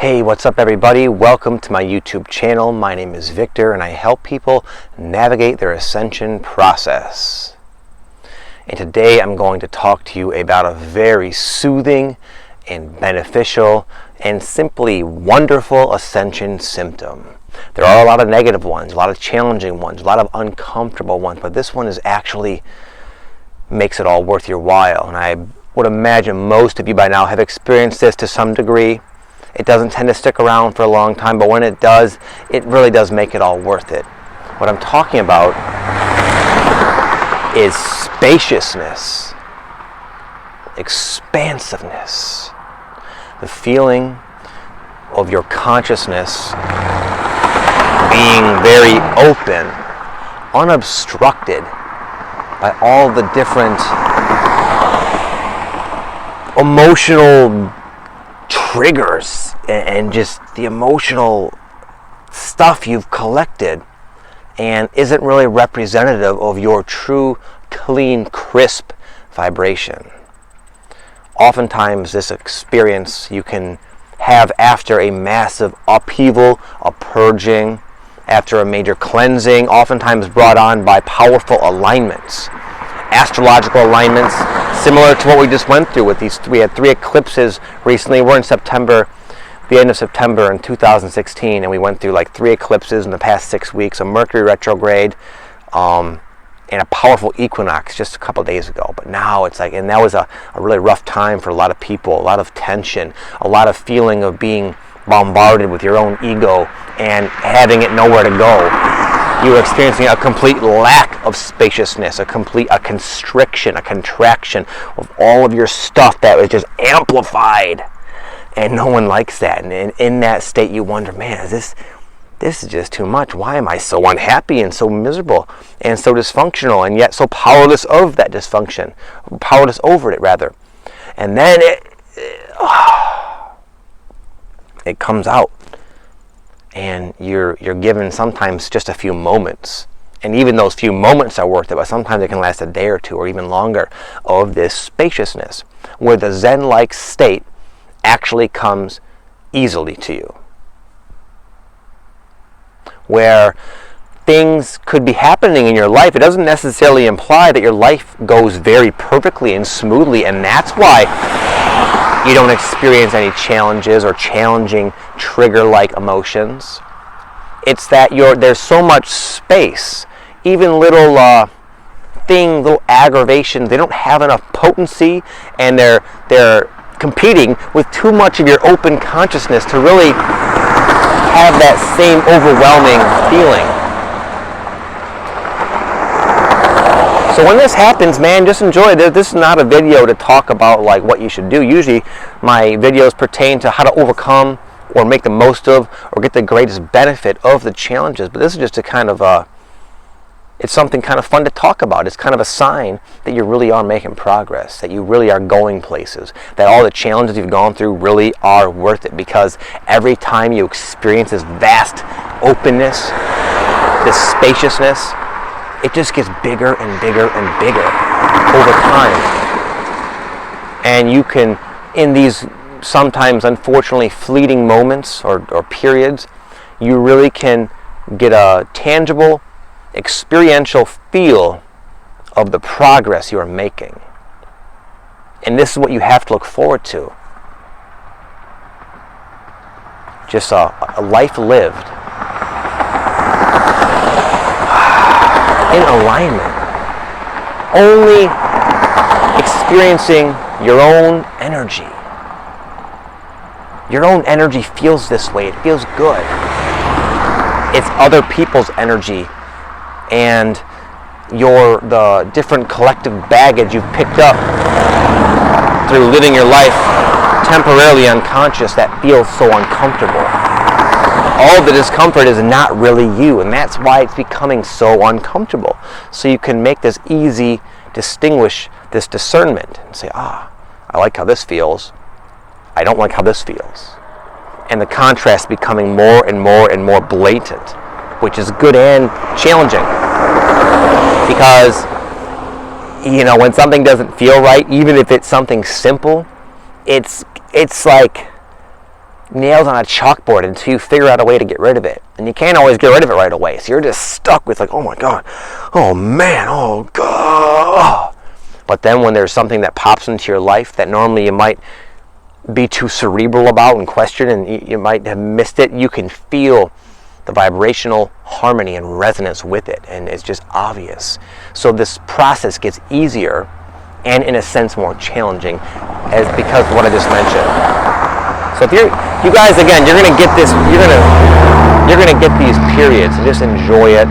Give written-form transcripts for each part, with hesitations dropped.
Hey, what's up everybody? Welcome to my YouTube channel. My name is Victor and I help people navigate their ascension process. And today I'm going to talk to you about a very soothing and beneficial and simply wonderful ascension symptom. There are a lot of negative ones, a lot of challenging ones, a lot of uncomfortable ones, but this one is actually makes it all worth your while. And I would imagine most of you by now have experienced this to some degree. It doesn't tend to stick around for a long time, but when it does, it really does make it all worth it. What I'm talking about is spaciousness, expansiveness, the feeling of your consciousness being very open, unobstructed by all the different emotional triggers and just the emotional stuff you've collected and isn't really representative of your true, clean, crisp vibration. Oftentimes this experience you can have after a massive upheaval, a purging, after a major cleansing, oftentimes brought on by powerful alignments, astrological alignments, similar to what we just went through with these. We had 3 eclipses recently. We're in September, the end of September in 2016, and we went through like 3 eclipses in the past 6 weeks, a Mercury retrograde, and a powerful equinox just a couple days ago. But now it's like, and that was a really rough time for a lot of people, a lot of tension, a lot of feeling of being bombarded with your own ego and having it nowhere to go. You were experiencing a complete lack of spaciousness, a constriction, a contraction of all of your stuff that was just amplified. And no one likes that. And in that state you wonder, man, this is just too much. Why am I so unhappy and so miserable and so dysfunctional and yet so powerless of that dysfunction? Powerless over it, rather. And then it comes out. And you're given sometimes just a few moments. And even those few moments are worth it, but sometimes it can last a day or two or even longer of this spaciousness, where the Zen-like state actually comes easily to you. Where things could be happening in your life. It doesn't necessarily imply that your life goes very perfectly and smoothly, and that's why you don't experience any challenges or challenging trigger-like emotions. It's that there's so much space. Even little little aggravations, they don't have enough potency, and they're competing with too much of your open consciousness to really have that same overwhelming feeling. So when this happens, man, just enjoy it. This is not a video to talk about like what you should do. Usually my videos pertain to how to overcome or make the most of or get the greatest benefit of the challenges. But this is just a kind of it's something kind of fun to talk about. It's kind of a sign that you really are making progress, that you really are going places, that all the challenges you've gone through really are worth it, because every time you experience this vast openness, this spaciousness, it just gets bigger and bigger and bigger over time. And you can, in these sometimes unfortunately fleeting moments or periods, you really can get a tangible, experiential feel of the progress you are making. And this is what you have to look forward to. Just a life lived in alignment, only experiencing your own energy. Your own energy feels this way. It feels good. It's other people's energy and the different collective baggage you've picked up through living your life temporarily unconscious that feels so uncomfortable. All the discomfort is not really you, and that's why it's becoming so uncomfortable. So you can make this easy, distinguish this discernment and say, I like how this feels. I don't like how this feels. And the contrast becoming more and more and more blatant, which is good and challenging. Because, when something doesn't feel right, even if it's something simple, it's like nails on a chalkboard until you figure out a way to get rid of it. And you can't always get rid of it right away. So you're just stuck with like, oh my God, oh man, oh God. But then when there's something that pops into your life that normally you might be too cerebral about and question, and you might have missed it, you can feel the vibrational harmony and resonance with it, and it's just obvious. So this process gets easier and in a sense more challenging because of what I just mentioned. So if you guys, again, you're gonna get this, you're gonna get these periods, and just enjoy it,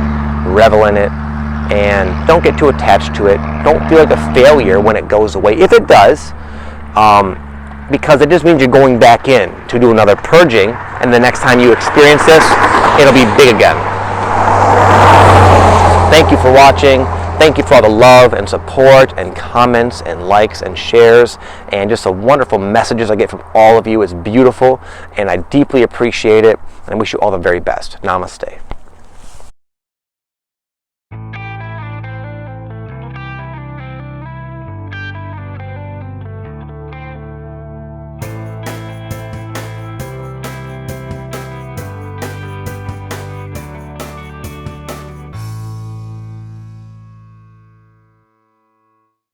revel in it, and don't get too attached to it. Don't feel like a failure when it goes away, if it does, because it just means you're going back in to do another purging, and the next time you experience this, it'll be big again. Thank you for watching. Thank you for all the love and support and comments and likes and shares and just the wonderful messages I get from all of you. It's beautiful, and I deeply appreciate it, and I wish you all the very best. Namaste.